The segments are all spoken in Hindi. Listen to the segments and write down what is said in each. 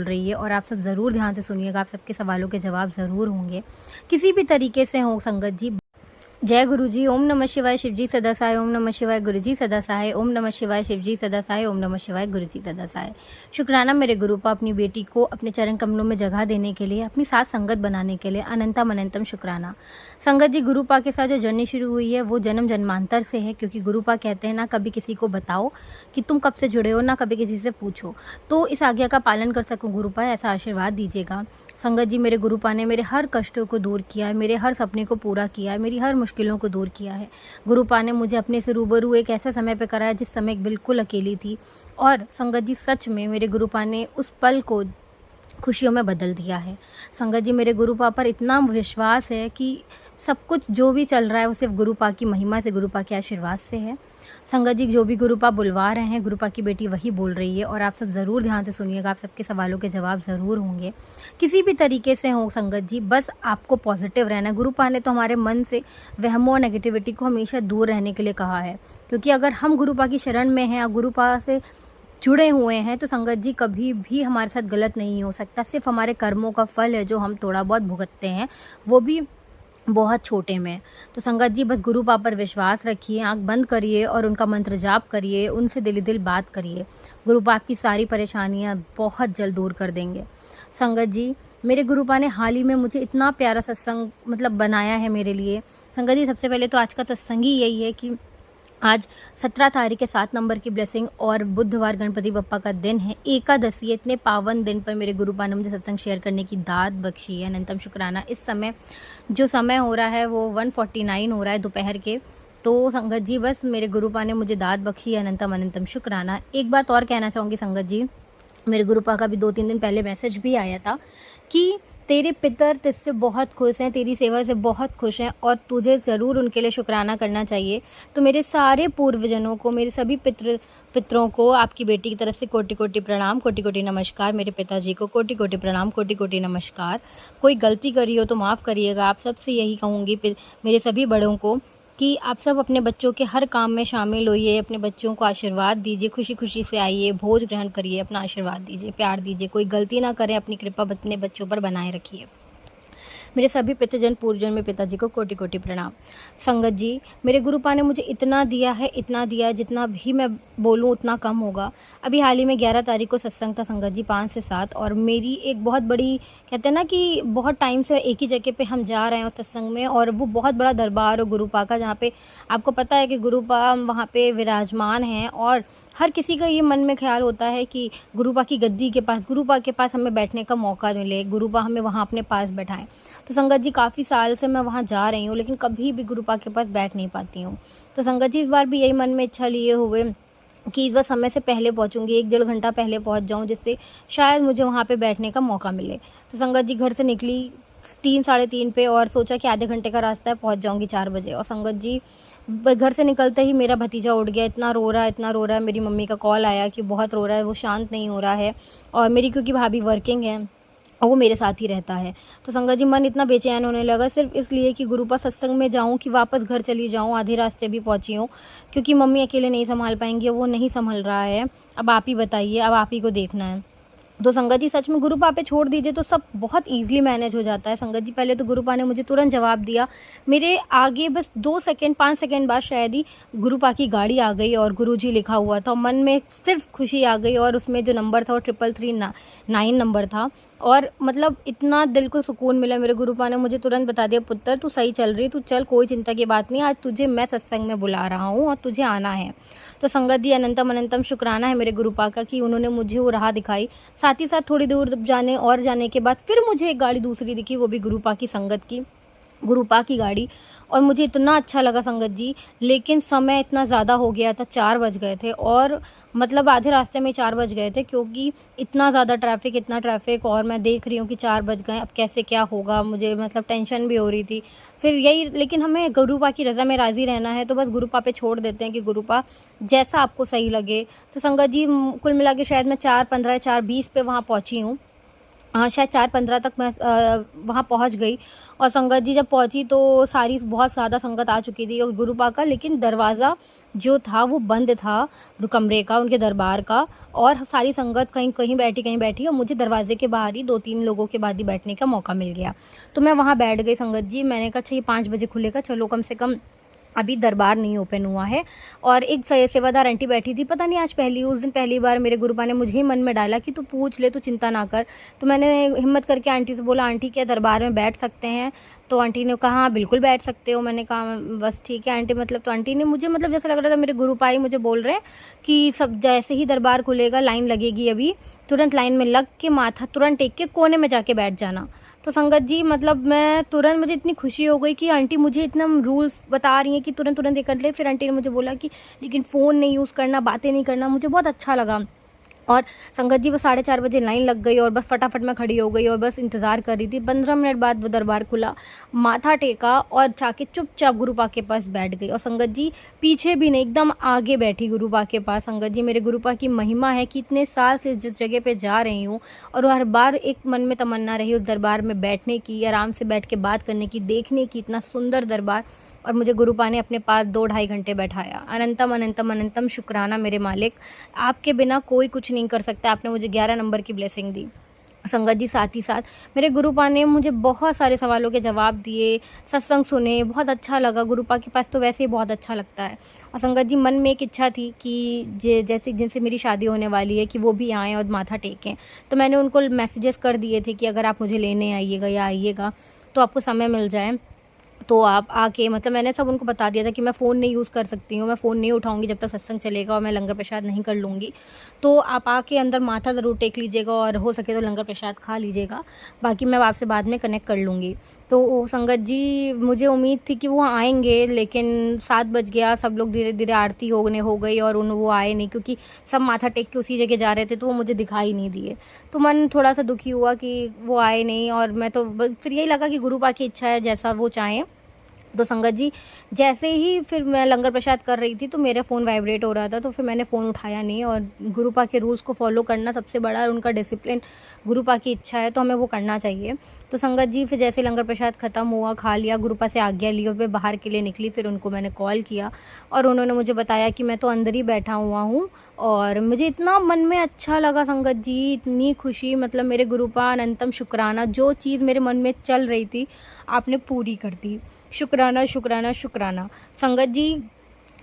रही है और आप सब ज़रूर ध्यान से सुनिएगा। आप सबके सवालों के जवाब ज़रूर होंगे, किसी भी तरीके से हो संगत जी। जय गुरु जी। ओम नमः शिवाय, शिवजी सदा सहाय। ओम नमः शिवाय, गुरुजी सदा सहाय। ओम नमः शिवाय, शिवजी सदा सहाय। ओम नमः शिवाय, गुरुजी सदा सहाय। शुक्राना मेरे गुरुपा, अपनी बेटी को अपने चरण कमलों में जगह देने के लिए, अपनी साथ संगत बनाने के लिए अनंतम अनंतम शुक्राना। संगत जी, गुरुपा के साथ जो जर्नी शुरू हुई है वो जन्म जन्मांतर से है, क्योंकि गुरुपा कहते हैं ना कभी किसी को बताओ कि तुम कब से जुड़े हो, ना कभी किसी से पूछो। तो इस आज्ञा का पालन कर सकूं गुरुपा, ऐसा आशीर्वाद दीजिएगा। संगत जी, मेरे गुरुपा ने मेरे हर कष्टों को दूर किया है, मेरे हर सपने को पूरा किया है, मेरी हर मुश्किलों को दूर किया है। गुरुपा ने मुझे अपने से रूबरू एक ऐसे समय पे कराया जिस समय बिल्कुल अकेली थी। और संगत जी, सच में मेरे गुरुपा ने उस पल को खुशियों में बदल दिया है। संगत जी, मेरे गुरुपा पर इतना विश्वास है कि सब कुछ जो भी चल रहा है वो सिर्फ गुरुपा की महिमा से, गुरुपा के आशीर्वाद से है। संगत जी, जो भी गुरुपा बुलवा रहे हैं, गुरुपा की बेटी वही बोल रही है और आप सब ज़रूर ध्यान से सुनिएगा। आप सबके सवालों के जवाब ज़रूर होंगे, किसी भी तरीके से हो संगत जी। बस आपको पॉजिटिव रहना है। गुरुपा ने तो हमारे मन से वहमों और नेगेटिविटी को हमेशा दूर रहने के लिए कहा है, क्योंकि अगर हम गुरुपा की शरण में हैं और गुरुपा से जुड़े हुए हैं तो संगत जी कभी भी हमारे साथ गलत नहीं हो सकता। सिर्फ हमारे कर्मों का फल है जो हम थोड़ा बहुत भुगतते हैं, वो भी बहुत छोटे में। तो संगत जी, बस गुरुपा पर विश्वास रखिए, आंख बंद करिए और उनका मंत्र जाप करिए, उनसे दिली दिल बात करिए। गुरुपा आपकी सारी परेशानियां बहुत जल्द दूर कर देंगे। संगत जी, मेरे गुरुपा ने हाल ही में मुझे इतना प्यारा सत्संग बनाया है मेरे लिए। संगत जी, सबसे पहले तो आज का सत्संग ही यही है कि आज 17 तारीख है, 7 नंबर की ब्लेसिंग और बुधवार गणपति बप्पा का दिन है, एकादशी है। इतने पावन दिन पर मेरे गुरुपा ने मुझे सत्संग शेयर करने की दात बख्शी है, अनंतम शुक्राना। इस समय जो समय हो रहा है वो 1:49 हो रहा है दोपहर के। तो संगत जी, बस मेरे गुरुपा ने मुझे दात बख्शी है, अनंतम अनंतम शुक्राना। एक बात और कहना चाहूँगी संगत जी, मेरे गुरुपा का भी 2-3 दिन पहले मैसेज भी आया था कि तेरे पितर तुझसे बहुत खुश हैं, तेरी सेवा से बहुत खुश हैं और तुझे ज़रूर उनके लिए शुक्राना करना चाहिए। तो मेरे सारे पूर्वजनों को, मेरे सभी पितरों को आपकी बेटी की तरफ से कोटि कोटि प्रणाम, कोटि कोटि नमस्कार। मेरे पिताजी को कोटि कोटि प्रणाम, कोटि कोटि नमस्कार। कोई गलती करी हो तो माफ़ करिएगा। आप सबसे यही कहूँगी मेरे सभी बड़ों को कि आप सब अपने बच्चों के हर काम में शामिल होइए, अपने बच्चों को आशीर्वाद दीजिए, खुशी खुशी से आइए, भोज ग्रहण करिए, अपना आशीर्वाद दीजिए, प्यार दीजिए, कोई गलती ना करें, अपनी कृपा अपने बच्चों पर बनाए रखिए। मेरे सभी पितृजन पूर्वजन में पिताजी को कोटि कोटि प्रणाम। संगत जी, मेरे गुरुपा ने मुझे इतना दिया है, इतना दिया है, जितना भी मैं बोलूँ उतना कम होगा। अभी हाल ही में 11 तारीख को सत्संग था संगत जी, 5 से 7, और मेरी एक बहुत बड़ी, कहते हैं ना कि बहुत टाइम से एक ही जगह पे हम जा रहे हैं उस सत्संग में, और वो बहुत बड़ा दरबार हो गुरुपा का, जहाँ पे आपको पता है कि गुरुपा वहाँ पे विराजमान हैं। और हर किसी का ये मन में ख्याल होता है कि गुरुपा की गद्दी के पास, गुरुपा के पास हमें बैठने का मौका मिले, गुरुपा हमें वहाँ अपने पास बैठाएं। तो संगत जी, काफ़ी साल से मैं वहाँ जा रही हूँ, लेकिन कभी भी गुरुपा के पास बैठ नहीं पाती हूँ। तो संगत जी, इस बार भी यही मन में इच्छा लिए हुए कि इस बार समय से पहले पहुँचूँगी, 1-1.5 घंटा पहले पहुँच जाऊँ, जिससे शायद मुझे वहाँ पे बैठने का मौका मिले। तो संगत जी, घर से निकली 3 साढ़े 3 पे और सोचा कि आधे घंटे का रास्ता है, पहुँच जाऊँगी 4 बजे। और संगत जी, घर से निकलते ही मेरा भतीजा उठ गया, इतना रो रहा है, इतना रो रहा है। मेरी मम्मी का कॉल आया कि बहुत रो रहा है, वो शांत नहीं हो रहा है। और मेरी क्योंकि भाभी वर्किंग है और वो मेरे साथ ही रहता है, तो संगत जी, मन इतना बेचैन होने लगा सिर्फ इसलिए कि गुरुपा सत्संग में जाऊं कि वापस घर चली जाऊं, आधे रास्ते भी पहुंची हूं, क्योंकि मम्मी अकेले नहीं संभाल पाएंगी, वो नहीं संभल रहा है। अब आप ही बताइए, अब आप ही को देखना है। तो संगत जी, सच में गुरुपा पे छोड़ दीजिए तो सब बहुत ईजिली मैनेज हो जाता है। संगत जी, पहले तो गुरुपा ने मुझे तुरंत जवाब दिया, मेरे आगे बस 2 सेकंड 5 सेकंड बाद शायद ही गुरुपा की गाड़ी आ गई और गुरुजी लिखा हुआ था। मन में सिर्फ खुशी आ गई, और उसमें जो नंबर था वो 333 नंबर था। और इतना दिल को सुकून मिला। मेरे गुरुपा ने मुझे तुरंत बता दिया, पुत्र तू सही चल रही, तू चल, कोई चिंता की बात नहीं, आज तुझे मैं सत्संग में बुला रहा हूँ और तुझे आना है। तो संगत जी, अनंतम अनंतम शुक्राना है मेरे गुरुपा का कि उन्होंने मुझे वो राह दिखाई। साथ ही साथ थोड़ी दूर जाने के बाद फिर मुझे एक गाड़ी दूसरी दिखी, वो भी गुरुपा की संगत की, गुरुपा की गाड़ी, और मुझे इतना अच्छा लगा संगत जी। लेकिन समय इतना ज़्यादा हो गया था, 4 बज गए थे, और आधे रास्ते में 4 बज गए थे, क्योंकि इतना ज़्यादा ट्रैफिक, और मैं देख रही हूँ कि 4 बज गए, अब कैसे क्या होगा, मुझे टेंशन भी हो रही थी। फिर यही, लेकिन हमें गुरुपा की रज़ा में राज़ी रहना है, तो बस गुरुपा पे छोड़ देते हैं कि गुरुपा जैसा आपको सही लगे। तो संगत जी, कुल मिला के शायद मैं 4:15 4:20 पे वहाँ पहुँची हूँ। हाँ, शायद 4:15 तक मैं वहाँ पहुँच गई। और संगत जी जब पहुँची तो सारी बहुत ज़्यादा संगत आ चुकी थी और गुरुपा का लेकिन दरवाज़ा जो था वो बंद था कमरे का, उनके दरबार का। और सारी संगत कहीं कहीं बैठी और मुझे दरवाजे के बाहर ही 2-3 लोगों के बाद ही बैठने का मौका मिल गया। तो मैं वहाँ बैठ गई संगत जी। मैंने कहा अच्छा ये 5 बजे खुलेगा, चलो कम से कम अभी दरबार नहीं ओपन हुआ है। और एक सेवादार आंटी बैठी थी, पता नहीं आज उस दिन पहली बार मेरे गुरुपा ने मुझे ही मन में डाला कि तू पूछ ले, तू चिंता ना कर। तो मैंने हिम्मत करके आंटी से बोला, आंटी क्या दरबार में बैठ सकते हैं? तो आंटी ने कहा हाँ बिल्कुल बैठ सकते हो। मैंने कहा बस ठीक है आंटी। मतलब तो आंटी ने मुझे जैसा लग रहा था मेरे गुरुपा ही मुझे बोल रहे हैं कि सब जैसे ही दरबार खुलेगा लाइन लगेगी, अभी तुरंत लाइन में लग के माथा तुरंत टेक के कोने में जाके बैठ जाना। तो संगत जी मैं तुरंत, मुझे इतनी खुशी हो गई कि आंटी मुझे इतना रूल्स बता रही हैं कि तुरंत ये कर ले। फिर आंटी ने मुझे बोला कि लेकिन फ़ोन नहीं यूज़ करना, बातें नहीं करना। मुझे बहुत अच्छा लगा। और संगत जी 4:30 बजे लाइन लग गई और बस फटाफट मैं खड़ी हो गई और बस इंतज़ार कर रही थी। 15 मिनट बाद वो दरबार खुला, माथा टेका और जाके चुपचाप गुरुपा के पास बैठ गई। और संगत जी पीछे भी नहीं, एकदम आगे बैठी गुरुपा के पास। संगत जी मेरे गुरुपा की महिमा है कि इतने साल से जिस जगह पे जा रही हूँ और हर बार एक मन में तमन्ना रही उस दरबार में बैठने की, आराम से बैठ के बात करने की, देखने की, इतना सुंदर दरबार। और मुझे गुरुपा ने अपने पास 2-2.5 घंटे बैठाया। अनंतम अनंतम अनंतम शुक्राना मेरे मालिक, आपके बिना कोई कुछ नहीं कर सकता। आपने मुझे 11 नंबर की ब्लेसिंग दी। संगत जी साथ ही साथ मेरे गुरुपा ने मुझे बहुत सारे सवालों के जवाब दिए, सत्संग सुने, बहुत अच्छा लगा। गुरुपा के पास तो वैसे ही बहुत अच्छा लगता है। और संगत जी मन में एक इच्छा थी कि जैसे जिनसे मेरी शादी होने वाली है कि वो भी आएँ और माथा टेकें। तो मैंने उनको मैसेजेस कर दिए थे कि अगर आप मुझे लेने आइएगा या आइएगा तो आपको समय मिल जाए तो आप आके, मैंने सब उनको बता दिया था कि मैं फ़ोन नहीं यूज़ कर सकती हूँ, मैं फ़ोन नहीं उठाऊँगी जब तक सत्संग चलेगा और मैं लंगर प्रसाद नहीं कर लूँगी। तो आप आके अंदर माथा ज़रूर टेक लीजिएगा और हो सके तो लंगर प्रसाद खा लीजिएगा, बाकी मैं आपसे बाद में कनेक्ट कर लूँगी। तो संगत जी मुझे उम्मीद थी कि वो आएँगे, लेकिन 7 बज गया, सब लोग धीरे-धीरे आरती हो गई और वो आए नहीं, क्योंकि सब माथा टेक के उसी जगह जा रहे थे तो वो मुझे दिखाई नहीं दिए। तो मन थोड़ा-सा दुखी हुआ कि वो आए नहीं। और मैं तो फिर यही लगा कि गुरुपा की इच्छा है, जैसा वो चाहें। तो संगत जी जैसे ही फिर मैं लंगर प्रसाद कर रही थी तो मेरा फ़ोन वाइब्रेट हो रहा था, तो फिर मैंने फ़ोन उठाया नहीं। और गुरुपा के रूल्स को फॉलो करना सबसे बड़ा, उनका डिसिप्लिन, गुरुपा की इच्छा है तो हमें वो करना चाहिए। तो संगत जी फिर जैसे लंगर प्रसाद ख़त्म हुआ, खा लिया, गुरुपा से आज्ञा ली और मैं बाहर के लिए निकली। फिर उनको मैंने कॉल किया और उन्होंने मुझे बताया कि मैं तो अंदर ही बैठा हुआ हूँ। और मुझे इतना मन में अच्छा लगा संगत जी, इतनी खुशी। मेरे गुरुपा अनंतम शुक्राना, जो चीज़ मेरे मन में चल रही थी आपने पूरी कर दी। शुक्राना शुक्राना शुक्राना। संगत जी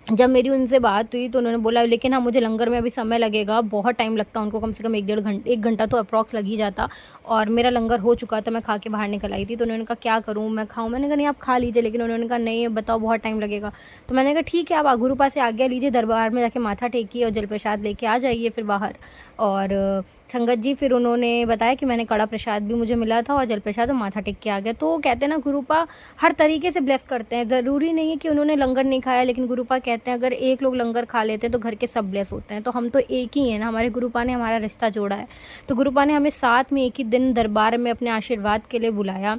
जब मेरी उनसे बात हुई तो उन्होंने बोला लेकिन हाँ मुझे लंगर में अभी समय लगेगा, बहुत टाइम लगता उनको, कम से कम 1 घंटा तो अप्रॉक्स लग ही जाता। और मेरा लंगर हो चुका था, मैं खा के बाहर निकल आई थी। तो उन्होंने कहा क्या करूँ, मैं खाऊँ? मैंने कहा नहीं आप खा लीजिए। लेकिन उन्होंने कहा नहीं बताओ बहुत टाइम लगेगा। तो मैंने कहा ठीक है, आप गुरुपा से आज्ञा लीजिए, दरबार में जाके माथा टेकिए और जल प्रसाद लेके आ जाइए फिर बाहर। और संगत जी फिर उन्होंने बताया कि मैंने कड़ा प्रसाद भी मुझे मिला था और जल प्रसाद और माथा टेक के आ गया। तो कहते हैं ना गुरुपा हर तरीके से ब्लेस करते हैं, ज़रूरी नहीं है कि उन्होंने लंगर नहीं खाया, लेकिन गुरुपा कहते हैं अगर एक लोग लंगर खा लेते हैं तो घर के सब ब्लेस होते हैं। तो हम तो एक ही हैं ना, हमारे गुरुपा ने हमारा रिश्ता जोड़ा है। तो गुरुपा ने हमें साथ में एक ही दिन दरबार में अपने आशीर्वाद के लिए बुलाया,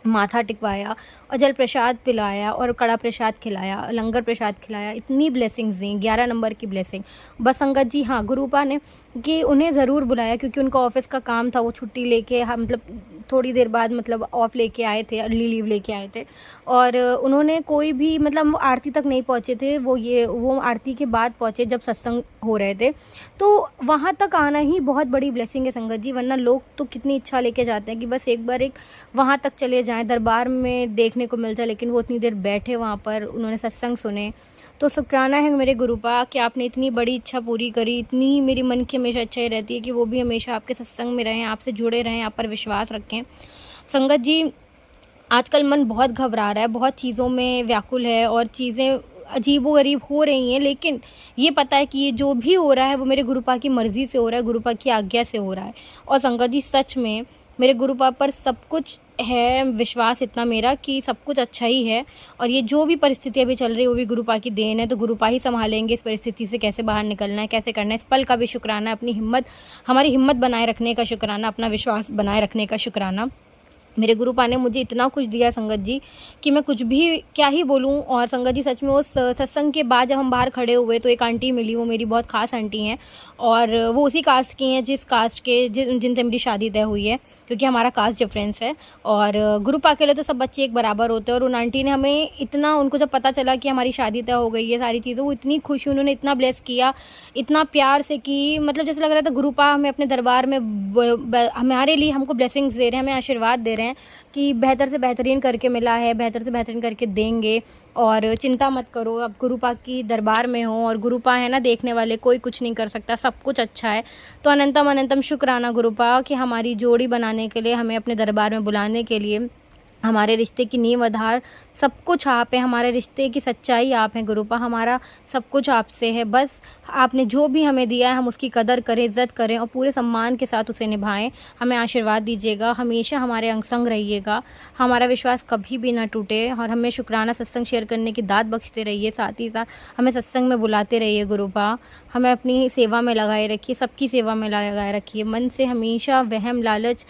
माथा टिकवाया और जल प्रसाद पिलाया और कड़ा प्रसाद खिलाया, लंगर प्रसाद खिलाया। इतनी ब्लेसिंग्स दी, 11 नंबर की ब्लेसिंग। बस संगत जी हाँ, गुरुपा ने कि उन्हें ज़रूर बुलाया क्योंकि उनका ऑफिस का काम था, वो छुट्टी लेके थोड़ी देर बाद ऑफ लेके आए थे, अर्ली लीव लेके आए थे। और उन्होंने कोई भी आरती तक नहीं पहुँचे थे, वो आरती के बाद पहुँचे जब सत्संग हो रहे थे। तो वहाँ तक आना ही बहुत बड़ी ब्लेसिंग है संगत जी, वरना लोग तो कितनी इच्छा लेके जाते हैं कि बस एक बार वहाँ तक चले जाएं, दरबार में देखने को मिल जाए, लेकिन वो इतनी देर बैठे वहाँ पर, उन्होंने सत्संग सुने। तो शुक्राना है मेरे गुरुपा कि आपने इतनी बड़ी इच्छा पूरी करी। इतनी मेरी मन की हमेशा इच्छा ही रहती है कि वो भी हमेशा आपके सत्संग में रहें, आपसे जुड़े रहें, आप पर विश्वास रखें। संगत जी आजकल मन बहुत घबरा रहा है, बहुत चीज़ों में व्याकुल है और चीज़ें अजीबोगरीब हो रही हैं, लेकिन ये पता है कि ये जो भी हो रहा है वो मेरे गुरुपा की मर्ज़ी से हो रहा है, गुरुपा की आज्ञा से हो रहा है। और संगत जी सच में मेरे गुरुपा पर सब कुछ है, विश्वास इतना मेरा कि सब कुछ अच्छा ही है। और ये जो भी परिस्थिति अभी चल रही है वो भी गुरुपा की देन है। तो गुरुपा ही संभालेंगे इस परिस्थिति से, कैसे बाहर निकलना है, कैसे करना है। इस पल का भी शुक्राना, अपनी हिम्मत, हमारी हिम्मत बनाए रखने का शुक्राना, अपना विश्वास बनाए रखने का शुक्राना। मेरे गुरुपा ने मुझे इतना कुछ दिया संगत जी कि मैं कुछ भी क्या ही बोलूं। और संगत जी सच में उस सत्संग के बाद जब हम बाहर खड़े हुए तो एक आंटी मिली, वो मेरी बहुत खास आंटी हैं और वो उसी कास्ट की हैं जिस कास्ट के जिनसे मेरी शादी तय हुई है, क्योंकि हमारा कास्ट डिफरेंस है। और गुरुपा के लिए तो सब बच्चे एक बराबर होते हैं। और उन आंटी ने हमें इतना, उनको जब पता चला कि हमारी शादी तय हो गई है, सारी चीज़ें, वो इतनी खुश हुई, उन्होंने इतना ब्लेस किया, इतना प्यार से कि मतलब जैसे लग रहा था गुरुपा हमें अपने दरबार में हमारे लिए हमको ब्लेसिंग्स दे रहे हैं, हमें आशीर्वाद दे रहे हैं कि बेहतर से बेहतरीन करके मिला है, बेहतर से बेहतरीन करके देंगे और चिंता मत करो, अब गुरुपा की दरबार में हो। और गुरुपा है ना, देखने वाले, कोई कुछ नहीं कर सकता, सब कुछ अच्छा है। तो अनंतम अनंतम शुक्राना गुरुपा कि हमारी जोड़ी बनाने के लिए, हमें अपने दरबार में बुलाने के लिए, हमारे रिश्ते की नींव आधार सब कुछ आप है, हमारे रिश्ते की सच्चाई आप हैं गुरुपा, हमारा सब कुछ आपसे है। बस आपने जो भी हमें दिया है हम उसकी कदर करें, इज्जत करें और पूरे सम्मान के साथ उसे निभाएं। हमें आशीर्वाद दीजिएगा, हमेशा हमारे अंग संग रहिएगा, हमारा विश्वास कभी भी ना टूटे और हमें शुक्राना सत्संग शेयर करने की दात बख्शते रहिए। साथ ही साथ हमें सत्संग में बुलाते रहिए गुरुपा, हमें अपनी सेवा में लगाए रखिए, सबकी सेवा में लगाए रखिए। मन से हमेशा वहम, लालच,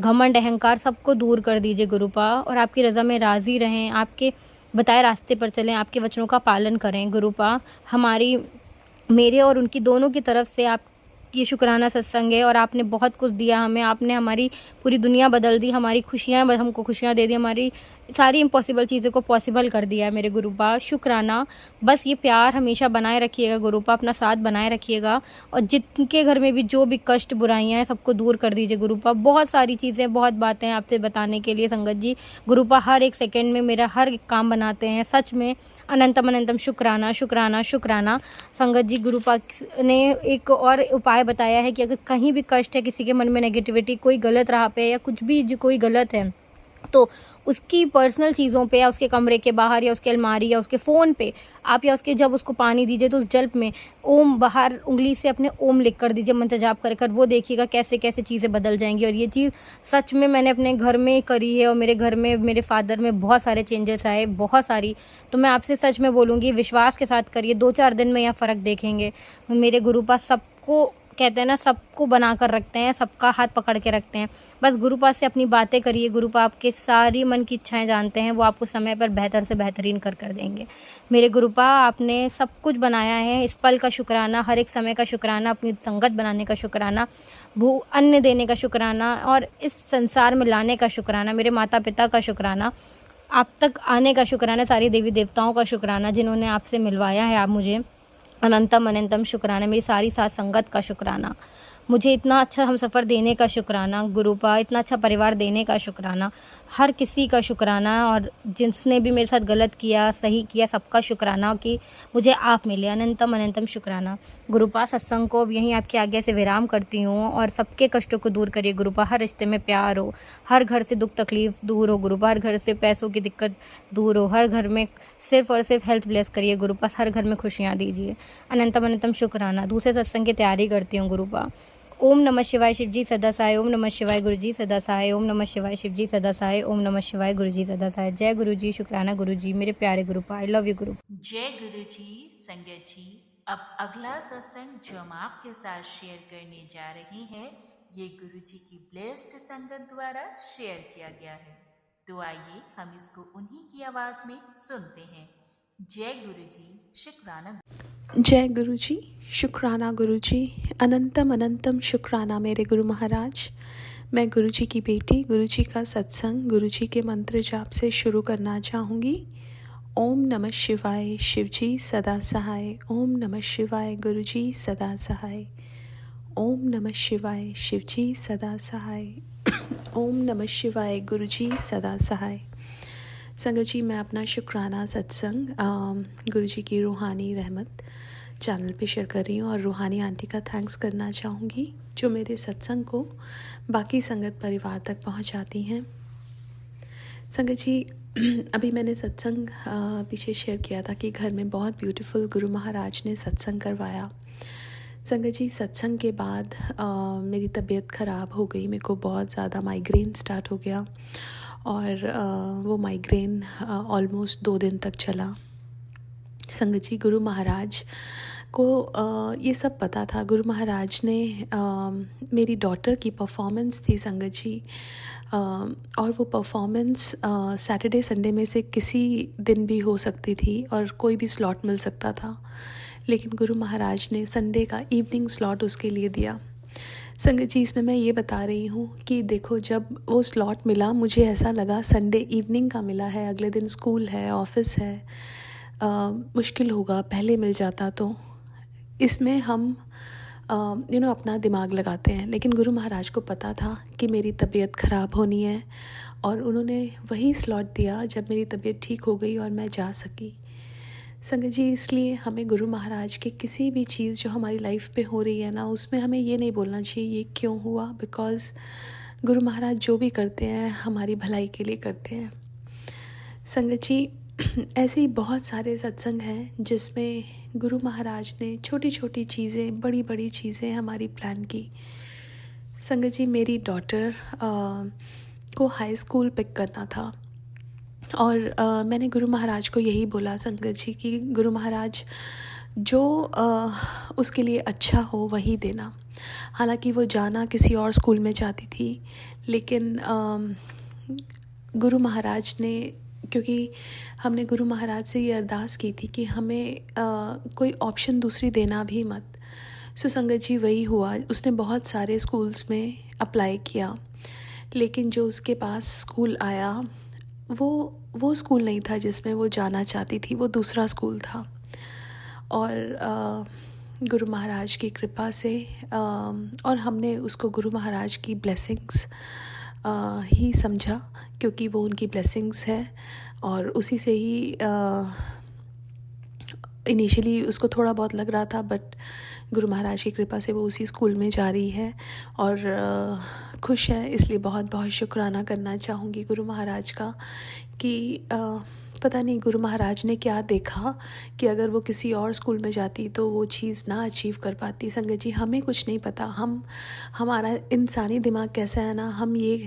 घमंड, अहंकार सबको दूर कर दीजिए गुरुपा और आपकी रज़ा में राज़ी रहें, आपके बताए रास्ते पर चलें, आपके वचनों का पालन करें गुरुपा। हमारी, मेरे और उनकी दोनों की तरफ से आप ये शुक्राना सत्संग है और आपने बहुत कुछ दिया हमें, आपने हमारी पूरी दुनिया बदल दी, हमारी खुशियाँ, हमको खुशियाँ दे दी, हमारी सारी इम्पॉसिबल चीज़ों को पॉसिबल कर दिया है मेरे गुरुपा, शुक्राना। बस ये प्यार हमेशा बनाए रखिएगा गुरुपा, अपना साथ बनाए रखिएगा और जिनके घर में भी जो भी कष्ट, बुराइयाँ हैं, सबको दूर कर दीजिए गुरुपा। बहुत सारी चीज़ें, बहुत बातें हैं आपसे बताने के लिए संगत जी। गुरुपा हर एक सेकंड में मेरा हर एक काम बनाते हैं, सच में अनंतम अनंतम शुक्राना शुक्राना शुक्राना। संगत जी, गुरुपा ने एक और उपाय बताया है कि अगर कहीं भी कष्ट है, किसी के मन में नेगेटिविटी, कोई गलत राह पे या कुछ भी जो कोई गलत है, तो उसकी पर्सनल चीज़ों पे या उसके कमरे के बाहर या उसके अलमारी या उसके फ़ोन पे आप, या उसके जब उसको पानी दीजिए तो उस जल में ओम, बाहर उंगली से अपने ओम लिख कर दीजिए, मंत्र जाप कर कर, वो देखिएगा कैसे कैसे चीज़ें बदल जाएंगी। और ये चीज़ सच में मैंने अपने घर में करी है और मेरे घर में, मेरे फादर में बहुत सारे चेंजेस आए, बहुत सारी। तो मैं आपसे सच में बोलूँगी, विश्वास के साथ करिए, 2-4 दिन में यहाँ फ़र्क देखेंगे। मेरे गुरुपा सबको, कहते हैं ना, सबको बना कर रखते हैं, सबका हाथ पकड़ के रखते हैं। बस गुरुपा से अपनी बातें करिए, गुरुपा आपके सारी मन की इच्छाएं जानते हैं, वो आपको समय पर बेहतर से बेहतरीन कर देंगे। मेरे गुरुपा, आपने सब कुछ बनाया है, इस पल का शुक्राना, हर एक समय का शुक्राना, अपनी संगत बनाने का शुक्राना, अन्न देने का शुक्राना और इस संसार में लाने का शुक्राना, मेरे माता पिता का शुक्राना, आप तक आने का शुक्राना, सारी देवी देवताओं का शुक्राना जिन्होंने आपसे मिलवाया है आप मुझे, अनंतम अनंतम शुक्राना। मेरी सारी साथ संगत का शुक्राना, मुझे इतना अच्छा हम सफ़र देने का शुक्राना गुरुपा, इतना अच्छा परिवार देने का शुक्राना, हर किसी का शुक्राना और जिसने भी मेरे साथ गलत किया, सही किया, सबका शुक्राना कि मुझे आप मिले, अनंतम अनंतम शुक्राना गुरुपा। सत्संग को अब यहीं आपकी आज्ञा से विराम करती हूँ और सबके कष्टों को दूर करिए गुरुपा, हर रिश्ते में प्यार हो, हर घर से दुख तकलीफ दूर हो गुरुपा, हर घर से पैसों की दिक्कत दूर हो, हर घर में सिर्फ और सिर्फ हेल्थ ब्लेस करिए गुरुपा, हर घर में खुशियाँ दीजिए, अनंतम अनंतम शुक्राना। दूसरे सत्संग की तैयारी करती हूँ गुरुपा। ओम नमः शिवाय शिवजी सदा सहाय, ओम नमः शिवाय गुरुजी सदा सहाय, ओम नमः शिवाय शिवजी सदा सहाय, ओम नमः शिवाय गुरुजी सदा सहाय। जय गुरुजी, शुक्राना गुरुजी, मेरे प्यारे गुरुपा, आई लव यू गुरु। जय गुरुजी। संगत जी, अब अगला सत्संग जो हम आपके साथ शेयर करने जा रहे हैं, ये गुरुजी की ब्लेस्ड संगत द्वारा शेयर किया गया है। तो आइए हम इसको उन्हीं की आवाज में सुनते हैं। जय गुरुजी, शुक्राना। जय गुरुजी, शुक्राना गुरुजी, अनंतम अनंतम शुक्राना मेरे गुरु महाराज। मैं गुरुजी की बेटी, गुरुजी का सत्संग गुरुजी के मंत्र जाप से शुरू करना चाहूँगी। ओम नमः शिवाय शिवजी सदा सहाय, ओम नमः शिवाय गुरुजी सदा सहाय, ओम नमः शिवाय शिवजी सदा सहाय, ओम नमः शिवाय गुरुजी सदा सहाय। संगत जी, मैं अपना शुक्राना सत्संग गुरुजी की रूहानी रहमत चैनल पे शेयर कर रही हूँ और रूहानी आंटी का थैंक्स करना चाहूँगी जो मेरे सत्संग को बाकी संगत परिवार तक पहुँचाती हैं। संगत जी, अभी मैंने सत्संग पीछे शेयर किया था कि घर में बहुत ब्यूटीफुल गुरु महाराज ने सत्संग करवाया। संगत जी, सत्संग के बाद मेरी तबीयत ख़राब हो गई, मेरे को बहुत ज़्यादा माइग्रेन स्टार्ट हो गया और वो माइग्रेन ऑलमोस्ट 2 दिन तक चला। संगत जी, गुरु महाराज को ये सब पता था। गुरु महाराज ने मेरी डॉटर की परफॉर्मेंस थी संगत जी, और वो परफॉर्मेंस सैटरडे संडे में से किसी दिन भी हो सकती थी और कोई भी स्लॉट मिल सकता था, लेकिन गुरु महाराज ने संडे का इवनिंग स्लॉट उसके लिए दिया। संगत जी, इसमें मैं ये बता रही हूँ कि देखो, जब वो स्लॉट मिला मुझे ऐसा लगा संडे इवनिंग का मिला है, अगले दिन स्कूल है, ऑफिस है, मुश्किल होगा, पहले मिल जाता तो। इसमें हम अपना दिमाग लगाते हैं, लेकिन गुरु महाराज को पता था कि मेरी तबीयत ख़राब होनी है और उन्होंने वही स्लॉट दिया जब मेरी तबीयत ठीक हो गई और मैं जा सकी। संगत जी, इसलिए हमें गुरु महाराज की किसी भी चीज़ जो हमारी लाइफ पे हो रही है ना, उसमें हमें ये नहीं बोलना चाहिए ये क्यों हुआ, बिकॉज़ गुरु महाराज जो भी करते हैं हमारी भलाई के लिए करते हैं। संगत जी, ऐसे ही बहुत सारे सत्संग हैं जिसमें गुरु महाराज ने छोटी छोटी चीज़ें, बड़ी बड़ी चीज़ें हमारी प्लान की। संगत जी, मेरी डॉटर को हाई स्कूल पिक करना था और मैंने गुरु महाराज को यही बोला संगत जी कि गुरु महाराज जो उसके लिए अच्छा हो वही देना। हालांकि वो जाना किसी और स्कूल में चाहती थी, लेकिन गुरु महाराज ने, क्योंकि हमने गुरु महाराज से ये अरदास की थी कि हमें कोई ऑप्शन दूसरी देना भी मत। सो संगत जी, वही हुआ। उसने बहुत सारे स्कूल्स में अप्लाई किया, लेकिन जो उसके पास स्कूल आया वो स्कूल नहीं था जिसमें वो जाना चाहती थी, वो दूसरा स्कूल था। और गुरु महाराज की कृपा से और हमने उसको गुरु महाराज की ब्लेसिंग्स ही समझा, क्योंकि वो उनकी ब्लेसिंग्स है और उसी से ही इनिशियली उसको थोड़ा बहुत लग रहा था, बट गुरु महाराज की कृपा से वो उसी स्कूल में जा रही है और खुश है। इसलिए बहुत बहुत शुक्राना करना चाहूँगी गुरु महाराज का कि पता नहीं गुरु महाराज ने क्या देखा कि अगर वो किसी और स्कूल में जाती तो वो चीज़ ना अचीव कर पाती। संगत जी, हमें कुछ नहीं पता, हमारा इंसानी दिमाग कैसा है ना,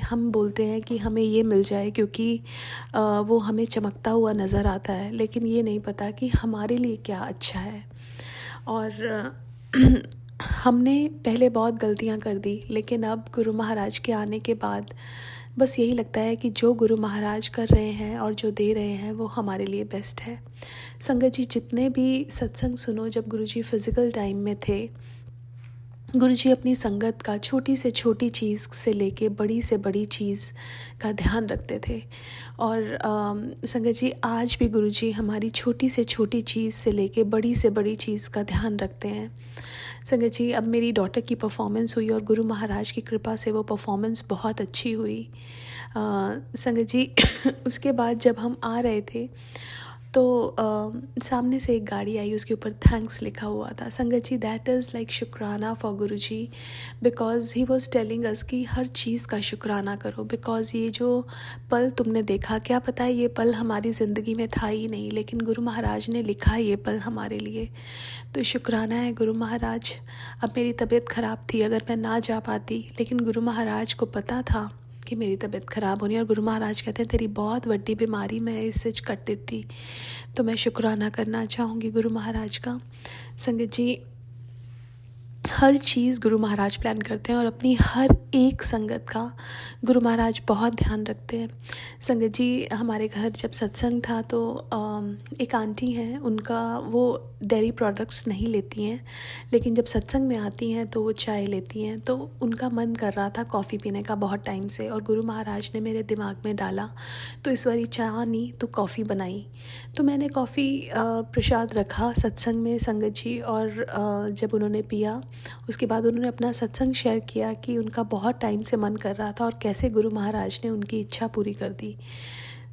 हम बोलते हैं कि हमें ये मिल जाए क्योंकि वो हमें चमकता हुआ नज़र आता है, लेकिन ये नहीं पता कि हमारे लिए क्या अच्छा है। और हमने पहले बहुत गलतियां कर दी, लेकिन अब गुरु महाराज के आने के बाद बस यही लगता है कि जो गुरु महाराज कर रहे हैं और जो दे रहे हैं वो हमारे लिए बेस्ट है। संगत जी, जितने भी सत्संग सुनो, जब गुरुजी फिज़िकल टाइम में थे, गुरुजी अपनी संगत का छोटी से छोटी चीज़ से लेके बड़ी से बड़ी चीज़ का ध्यान रखते थे। और संगत जी, आज भी गुरुजी हमारी छोटी से छोटी चीज़ से लेके बड़ी से बड़ी चीज़ का ध्यान रखते हैं। संगत जी, अब मेरी डॉटर की परफॉर्मेंस हुई और गुरु महाराज की कृपा से वो परफॉर्मेंस बहुत अच्छी हुई। संगत जी, उसके बाद जब हम आ रहे थे तो सामने से एक गाड़ी आई, उसके ऊपर थैंक्स लिखा हुआ था। संगत जी, दैट इज़ लाइक शुक्राना for Guruji, because he was telling us कि हर चीज़ का शुक्राना करो, बिकॉज़ ये जो पल तुमने देखा, क्या पता है ये पल हमारी ज़िंदगी में था ही नहीं, लेकिन गुरु महाराज ने लिखा ये पल हमारे लिए। तो शुक्राना है गुरु महाराज। अब मेरी तबीयत ख़राब थी, अगर मैं ना जा पाती, लेकिन गुरु महाराज को पता था कि मेरी तबीयत ख़राब होनी, और गुरु महाराज कहते हैं तेरी बहुत बड़ी बीमारी मैं इससे कट देती। तो मैं शुक्राना करना चाहूँगी गुरु महाराज का। संगत जी, हर चीज़ गुरु महाराज प्लान करते हैं और अपनी हर एक संगत का गुरु महाराज बहुत ध्यान रखते हैं। संगत जी, हमारे घर जब सत्संग था तो एक आंटी हैं, उनका वो डेयरी प्रोडक्ट्स नहीं लेती हैं, लेकिन जब सत्संग में आती हैं तो वो चाय लेती हैं। तो उनका मन कर रहा था कॉफ़ी पीने का बहुत टाइम से, और गुरु महाराज ने मेरे दिमाग में डाला तो इस बारी चाय नहीं तो कॉफ़ी बनाई। तो मैंने कॉफ़ी प्रसाद रखा सत्संग में संगत जी, और जब उन्होंने पिया उसके बाद उन्होंने अपना सत्संग शेयर किया कि उनका बहुत टाइम से मन कर रहा था और कैसे गुरु महाराज ने उनकी इच्छा पूरी कर दी।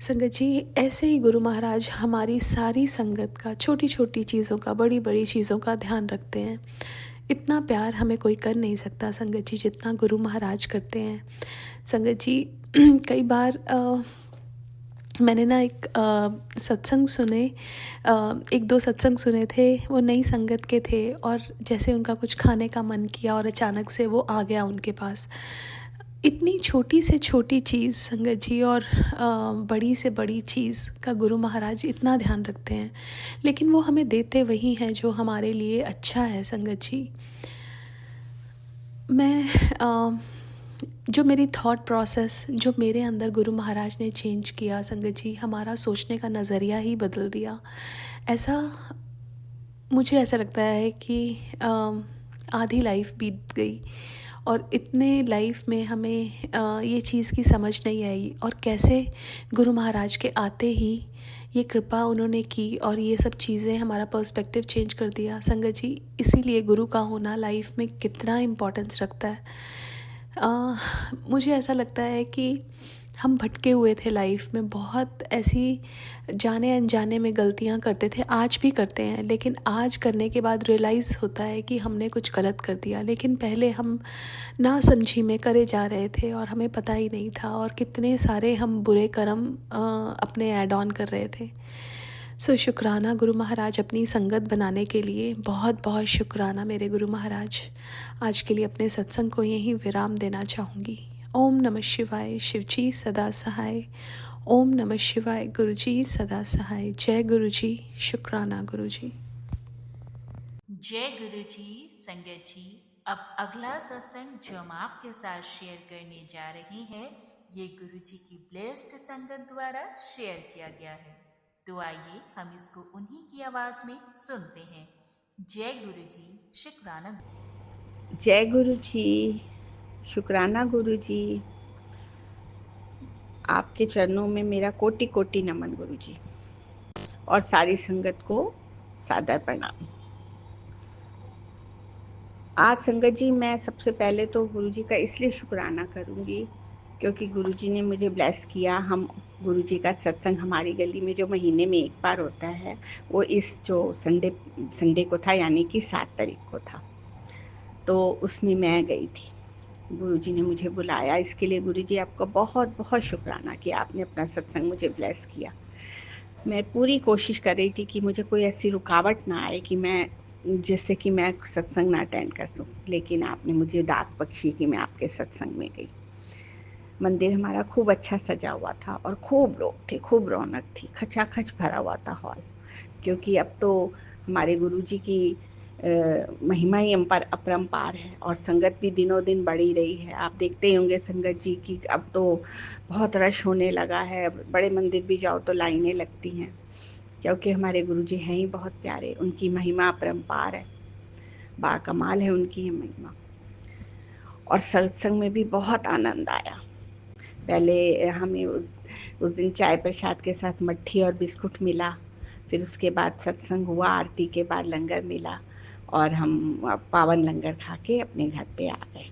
संगत जी, ऐसे ही गुरु महाराज हमारी सारी संगत का, छोटी छोटी चीज़ों का, बड़ी बड़ी चीज़ों का ध्यान रखते हैं। इतना प्यार हमें कोई कर नहीं सकता संगत जी जितना गुरु महाराज करते हैं। संगत जी, कई बार मैंने ना एक सत्संग सुने, एक दो सत्संग सुने थे, वो नई संगत के थे, और जैसे उनका कुछ खाने का मन किया और अचानक से वो आ गया उनके पास। इतनी छोटी से छोटी चीज़ संगत जी और बड़ी से बड़ी चीज़ का गुरु महाराज इतना ध्यान रखते हैं, लेकिन वो हमें देते वही हैं जो हमारे लिए अच्छा है संगत जी। मैं जो मेरी थॉट प्रोसेस जो मेरे अंदर गुरु महाराज ने चेंज किया संगत जी, हमारा सोचने का नज़रिया ही बदल दिया। ऐसा मुझे ऐसा लगता है कि आधी लाइफ बीत गई और इतने लाइफ में हमें ये चीज़ की समझ नहीं आई, और कैसे गुरु महाराज के आते ही ये कृपा उन्होंने की और ये सब चीज़ें हमारा पर्सपेक्टिव चेंज कर दिया संगत जी। इसीलिए गुरु का होना लाइफ में कितना इम्पोर्टेंस रखता है। मुझे ऐसा लगता है कि हम भटके हुए थे लाइफ में, बहुत ऐसी जाने अनजाने में गलतियां करते थे, आज भी करते हैं, लेकिन आज करने के बाद रियलाइज़ होता है कि हमने कुछ गलत कर दिया। लेकिन पहले हम ना समझी में करे जा रहे थे और हमें पता ही नहीं था, और कितने सारे हम बुरे कर्म अपने ऐड ऑन कर रहे थे। सो शुक्राना गुरु महाराज अपनी संगत बनाने के लिए, बहुत बहुत शुक्राना मेरे गुरु महाराज। आज के लिए अपने सत्संग को यहीं विराम देना चाहूँगी। ओम नमः शिवाय, शिवजी सदा सहाय। ओम नमः शिवाय, गुरुजी सदा सहाय। जय गुरुजी, शुक्राना गुरुजी। जय गुरु जी। संगत जी, अब अगला सत्संग जो हम आपके साथ शेयर करने जा रहे हैं, ये गुरु जी की ब्लेस्ड संगत द्वारा शेयर किया गया है। तो आइए हम इसको उन्हीं की आवाज में सुनते हैं। जय गुरु जी, शुक्राना। जय गुरु जी, शुक्राना गुरु जी। आपके चरणों में मेरा कोटि कोटि नमन गुरु जी, और सारी संगत को सादर प्रणाम। आज संगत जी, मैं सबसे पहले तो गुरु जी का इसलिए शुक्राना करूंगी क्योंकि गुरु जी ने मुझे ब्लेस किया। हम गुरु जी का सत्संग हमारी गली में जो महीने में एक बार होता है, वो इस जो संडे को था, यानी कि 7 तारीख को था। तो उसमें मैं गई थी। गुरुजी ने मुझे बुलाया, इसके लिए गुरुजी आपका बहुत बहुत शुक्राना कि आपने अपना सत्संग मुझे ब्लेस किया। मैं पूरी कोशिश कर रही थी कि मुझे कोई ऐसी रुकावट ना आए कि जिससे कि मैं सत्संग ना अटेंड कर सकूं, लेकिन आपने मुझे दात बख्शी कि मैं आपके सत्संग में गई। मंदिर हमारा खूब अच्छा सजा हुआ था और खूब लोग थे, खूब रौनक थी, खचाखच भरा हुआ था हॉल, क्योंकि अब तो हमारे गुरुजी की महिमा ही अपरंपार है और संगत भी दिनों दिन बढ़ी रही है। आप देखते ही होंगे संगत जी की अब तो बहुत रश होने लगा है। बड़े मंदिर भी जाओ तो लाइनें लगती हैं, क्योंकि हमारे गुरुजी हैं ही बहुत प्यारे। उनकी महिमा अपरंपार है, बाकमाल है उनकी ये महिमा। और सत्संग में भी बहुत आनंद आया। पहले हमें उस दिन चाय प्रसाद के साथ मट्ठी और बिस्कुट मिला, फिर उसके बाद सत्संग हुआ, आरती के बाद लंगर मिला और हम पावन लंगर खा के अपने घर पे आ गए।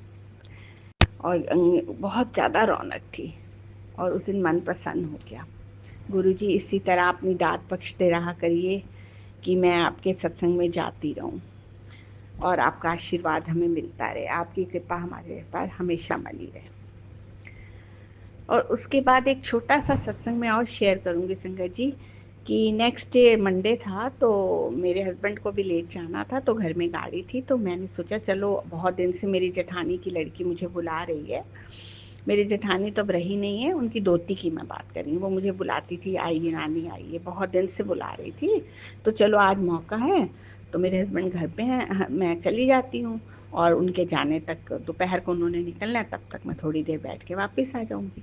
और बहुत ज़्यादा रौनक थी और उस दिन मन प्रसन्न हो गया। गुरुजी इसी तरह अपनी दात बख्शते रहा करिए कि मैं आपके सत्संग में जाती रहूं और आपका आशीर्वाद हमें मिलता रहे, आपकी कृपा हमारे पर हमेशा बनी रहे। और उसके बाद एक छोटा सा सत्संग में और शेयर करूंगी संगत जी कि नेक्स्ट डे मंडे था, तो मेरे हस्बैंड को भी लेट जाना था, तो घर में गाड़ी थी, तो मैंने सोचा चलो, बहुत दिन से मेरी जेठानी की लड़की मुझे बुला रही है। मेरी जेठानी तो अब रही नहीं है, उनकी दोती की मैं बात कर रही हूँ। वो मुझे बुलाती थी, आइए नानी आइए, बहुत दिन से बुला रही थी। तो चलो आज मौका है, तो मेरे हस्बैंड घर पे हैं, मैं चली जाती हूँ और उनके जाने तक, दोपहर को उन्होंने निकलना है, तब तक मैं थोड़ी देर बैठ के वापस आ जाऊँगी।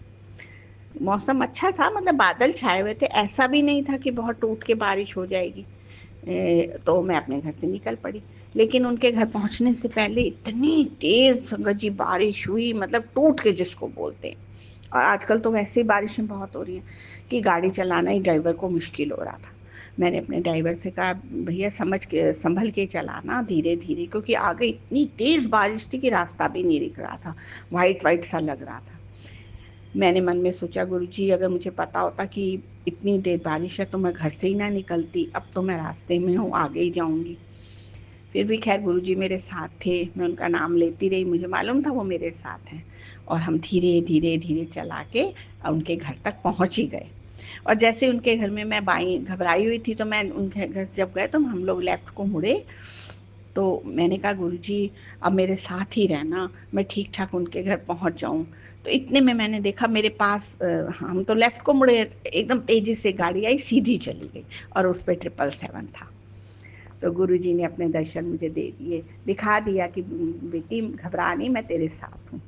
मौसम अच्छा था, मतलब बादल छाए हुए थे, ऐसा भी नहीं था कि बहुत टूट के बारिश हो जाएगी। तो मैं अपने घर से निकल पड़ी, लेकिन उनके घर पहुंचने से पहले इतनी तेज संगत जी बारिश हुई, मतलब टूट के जिसको बोलते हैं। और आजकल तो वैसे ही बारिशें बहुत हो रही हैं कि गाड़ी चलाना ही ड्राइवर को मुश्किल हो रहा था। मैंने अपने ड्राइवर से कहा, भैया समझ के संभल के चलाना, धीरे धीरे, क्योंकि आगे इतनी तेज बारिश थी कि रास्ता भी नहीं दिख रहा था, वाइट वाइट सा लग रहा था। मैंने मन में सोचा, गुरुजी अगर मुझे पता होता कि इतनी देर बारिश है तो मैं घर से ही ना निकलती, अब तो मैं रास्ते में हूँ, आगे ही जाऊंगी। फिर भी खैर गुरुजी मेरे साथ थे, मैं उनका नाम लेती रही, मुझे मालूम था वो मेरे साथ हैं, और हम धीरे धीरे धीरे चला के उनके घर तक पहुँच ही गए। और जैसे उनके घर में मैं घबराई हुई थी, तो मैं उनके घर जब गए तो हम लोग लेफ्ट को मुड़े तो मैंने कहा गुरुजी अब मेरे साथ ही रहना, मैं ठीक ठाक उनके घर पहुंच जाऊं। तो इतने में मैंने देखा मेरे पास हम तो लेफ्ट को मुड़े, एकदम तेजी से गाड़ी आई, सीधी चली गई और उस पे 777 था। तो गुरुजी ने अपने दर्शन मुझे दे दिए, दिखा दिया कि बेटी घबरा नहीं, मैं तेरे साथ हूँ।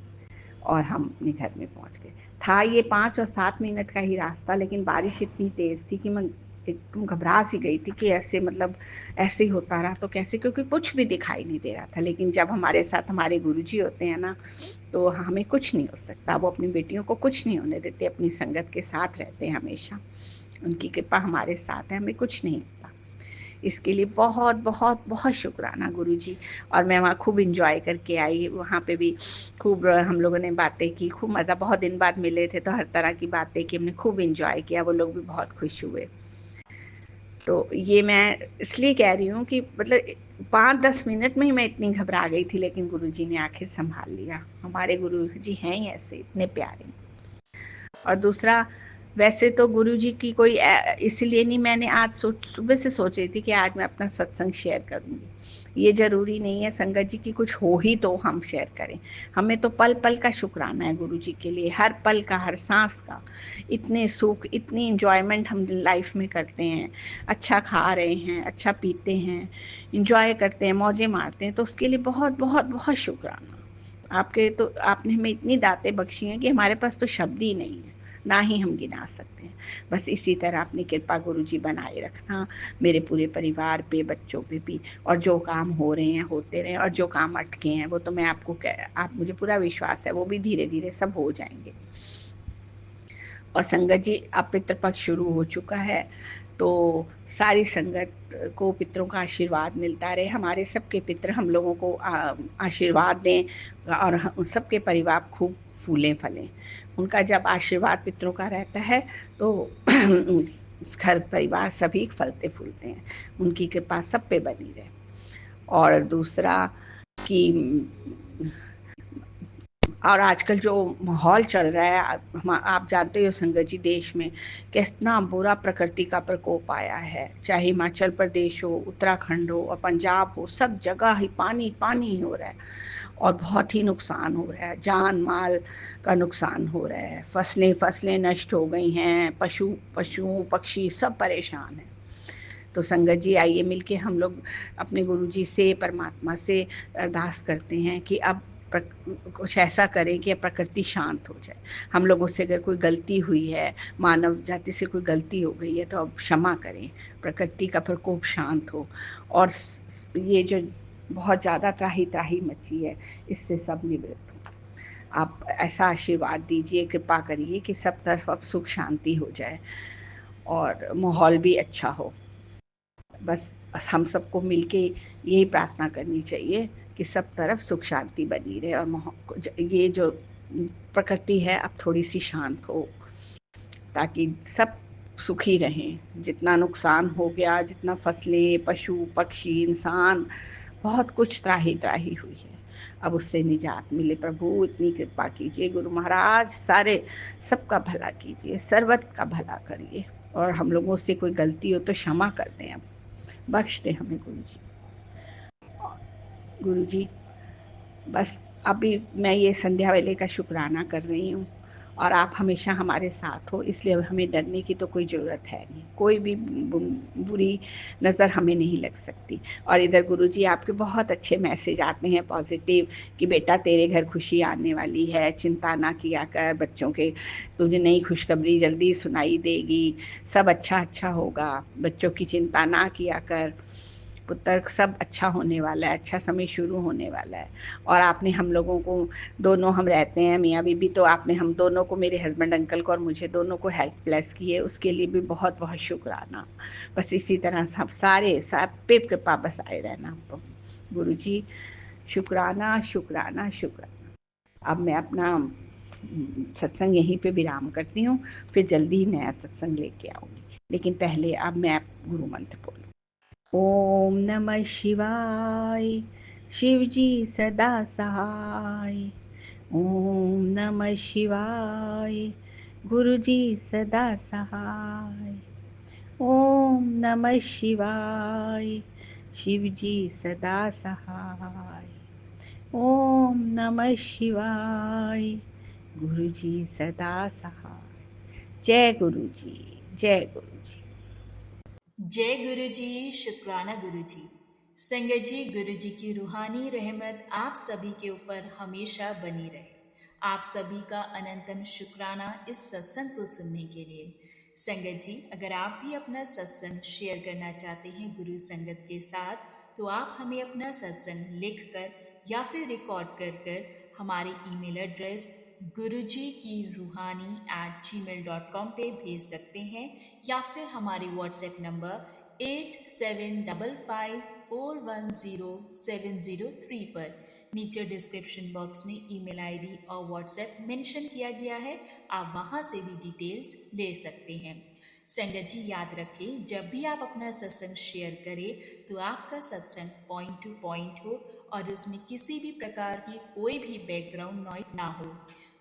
और हम अपने घर में पहुंच गए। था ये 5 और 7 मिनट का ही रास्ता, लेकिन बारिश इतनी तेज थी कि मैं एकदम घबरा सी गई थी कि ऐसे मतलब ऐसे ही होता रहा तो कैसे, क्योंकि कुछ भी दिखाई नहीं दे रहा था। लेकिन जब हमारे साथ हमारे गुरुजी होते हैं ना, तो हमें कुछ नहीं हो सकता। वो अपनी बेटियों को कुछ नहीं होने देते, अपनी संगत के साथ रहते हैं हमेशा। उनकी कृपा हमारे साथ है, हमें कुछ नहीं होता। इसके लिए बहुत बहुत बहुत शुक्राना गुरुजी। और मैं वहाँ खूब इंजॉय करके आई, वहाँ पे भी खूब हम लोगों ने बातें की, खूब मज़ा, बहुत दिन बाद मिले थे तो हर तरह की बातें की हमने, खूब इंजॉय किया, वो लोग भी बहुत खुश हुए। तो ये मैं इसलिए कह रही हूँ कि मतलब 5-10 मिनट में ही मैं इतनी घबरा गई थी, लेकिन गुरुजी ने आखिर संभाल लिया। हमारे गुरुजी हैं ही ऐसे, इतने प्यारे। और दूसरा, वैसे तो गुरुजी की कोई इसलिए नहीं, मैंने आज सुबह से सोच रही थी कि आज मैं अपना सत्संग शेयर करूंगी। ये जरूरी नहीं है संगत जी की कुछ हो ही तो हम शेयर करें। हमें तो पल पल का शुक्राना है गुरुजी के लिए, हर पल का, हर सांस का। इतने सुख, इतनी इंजॉयमेंट हम लाइफ में करते हैं, अच्छा खा रहे हैं, अच्छा पीते हैं, इंजॉय करते हैं, मौजें मारते हैं, तो उसके लिए बहुत बहुत बहुत शुक्राना। आपके तो आपने हमें इतनी दातें बख्शी हैं कि हमारे पास तो शब्द ही नहीं है, ना ही हम गिना सकते हैं। बस इसी तरह अपनी कृपा गुरुजी बनाए रखना मेरे पूरे परिवार पे, बच्चों पे भी। और जो काम हो रहे हैं होते रहे, और जो काम अटके हैं वो तो मैं आपको आप मुझे पूरा विश्वास है वो भी धीरे धीरे सब हो जाएंगे। और संगत जी अब पितृपक्ष शुरू हो चुका है, तो सारी संगत को पितरों का आशीर्वाद मिलता रहे, हमारे सबके पितर हम लोगों को आशीर्वाद दें और सबके परिवार खूब फूलें फलें। उनका जब आशीर्वाद पितरों का रहता है तो घर परिवार सभी फलते फूलते हैं, उनकी कृपा सब पे बनी रहे। और दूसरा कि और आजकल जो माहौल चल रहा है, आप जानते हो संगत जी, देश में कितना बुरा प्रकृति का प्रकोप आया है। चाहे हिमाचल प्रदेश हो, उत्तराखंड हो और पंजाब हो, सब जगह ही पानी पानी ही हो रहा है। और बहुत ही नुकसान हो रहा है, जान माल का नुकसान हो रहा है, फसलें नष्ट हो गई हैं, पशु पक्षी सब परेशान हैं। तो संगत जी आइए मिलके हम लोग अपने गुरुजी से, परमात्मा से अरदास करते हैं कि अब कुछ ऐसा करें कि प्रकृति शांत हो जाए। हम लोगों से अगर कोई गलती हुई है, मानव जाति से कोई गलती हो गई है, तो अब क्षमा करें, प्रकृति का प्रकोप शांत हो। और ये जो बहुत ज़्यादा त्राही त्राही मची है, इससे सब निवृत्त हो। आप ऐसा आशीर्वाद दीजिए, कृपा करिए कि सब तरफ अब सुख शांति हो जाए और माहौल भी अच्छा हो। बस हम सबको मिलके यही प्रार्थना करनी चाहिए कि सब तरफ सुख शांति बनी रहे, और ये जो प्रकृति है अब थोड़ी सी शांत हो, ताकि सब सुखी रहें। जितना नुकसान हो गया, जितना फसलें, पशु पक्षी, इंसान, बहुत कुछ त्राही त्राही हुई है, अब उससे निजात मिले। प्रभु इतनी कृपा कीजिए, गुरु महाराज सारे सबका भला कीजिए, सर्वत का भला करिए। और हम लोगों से कोई गलती हो तो क्षमा कर दें, अब बख्श दे हमें गुरु जी। गुरु जी बस अभी मैं ये संध्या वेले का शुक्राना कर रही हूँ, और आप हमेशा हमारे साथ हो, इसलिए हमें डरने की तो कोई ज़रूरत है नहीं, कोई भी बुरी नज़र हमें नहीं लग सकती। और इधर गुरुजी आपके बहुत अच्छे मैसेज आते हैं पॉजिटिव, कि बेटा तेरे घर खुशी आने वाली है, चिंता ना किया कर, बच्चों के तुझे नई खुशखबरी जल्दी सुनाई देगी, सब अच्छा अच्छा होगा, बच्चों की चिंता ना किया कर पुत्र, सब अच्छा होने वाला है, अच्छा समय शुरू होने वाला है। और आपने हम लोगों को, दोनों हम रहते हैं मियाँ बीबी, तो आपने हम दोनों को, मेरे हस्बैंड अंकल को और मुझे दोनों को हेल्थ ब्लेस की है, उसके लिए भी बहुत बहुत शुक्राना। बस इसी तरह सब सारे सब पे कृपा बसाए रहना आपको गुरु जी। शुक्राना शुक्राना शुक्राना। अब मैं अपना सत्संग यहीं पे विराम करती हूँ, फिर जल्दी ही नया सत्संग लेके आऊँगी, लेकिन पहले अब मैं गुरु मंत्र बोलूँ। ओम नमः शिवाय, शिवजी सदा सहाय। ओम नमः शिवाय, गुरुजी सदा सहाय। ओम नमः शिवाय, शिव जी सदा सहाय। ओम नमः शिवाय। गुरु जी सदा सहाय। जय गुरु जी, जय गुरु जी। जय गुरु जी, शुक्राना गुरु जी। संगत जी, गुरु जी की रूहानी रहमत आप सभी के ऊपर हमेशा बनी रहे। आप सभी का अनंतम शुक्राना इस सत्संग को सुनने के लिए। संगत जी, अगर आप भी अपना सत्संग शेयर करना चाहते हैं गुरु संगत के साथ, तो आप हमें अपना सत्संग लिख कर या फिर रिकॉर्ड कर हमारे ईमेल एड्रेस guruji-ki-ruhani@gmail.com पे भेज सकते हैं, या फिर हमारे व्हाट्सएप नंबर 8755410703 पर नीचे डिस्क्रिप्शन बॉक्स में ईमेल आईडी और व्हाट्सएप मेंशन किया गया है। आप वहां से भी डिटेल्स ले सकते हैं। संगत जी, याद रखें, जब भी आप अपना सत्संग शेयर करें तो आपका सत्संग पॉइंट टू पॉइंट हो और उसमें किसी भी प्रकार की कोई भी बैकग्राउंड नॉइज ना हो।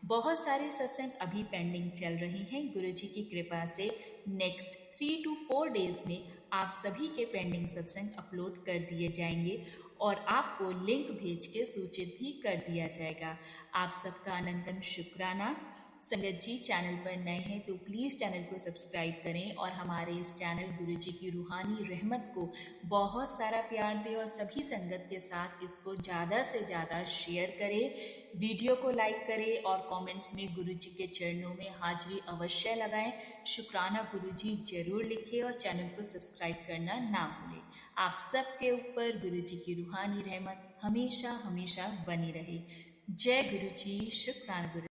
बहुत सारे सत्संग अभी पेंडिंग चल रहे हैं। गुरुजी की कृपा से नेक्स्ट 3 to 4 डेज में आप सभी के पेंडिंग सत्संग अपलोड कर दिए जाएंगे और आपको लिंक भेज के सूचित भी कर दिया जाएगा। आप सबका अनंतम शुक्राना। संगत जी, चैनल पर नए हैं तो प्लीज़ चैनल को सब्सक्राइब करें और हमारे इस चैनल गुरुजी की रूहानी रहमत को बहुत सारा प्यार दें और सभी संगत के साथ इसको ज़्यादा से ज़्यादा शेयर करें। वीडियो को लाइक करें और कमेंट्स में गुरुजी के चरणों में हाजिरी अवश्य लगाएं। शुक्राना गुरुजी जरूर लिखें और चैनल को सब्सक्राइब करना ना भूलें। आप सबके ऊपर गुरुजी की रूहानी रहमत हमेशा हमेशा बनी रहे। जय गुरुजी, शुक्राना गुरु।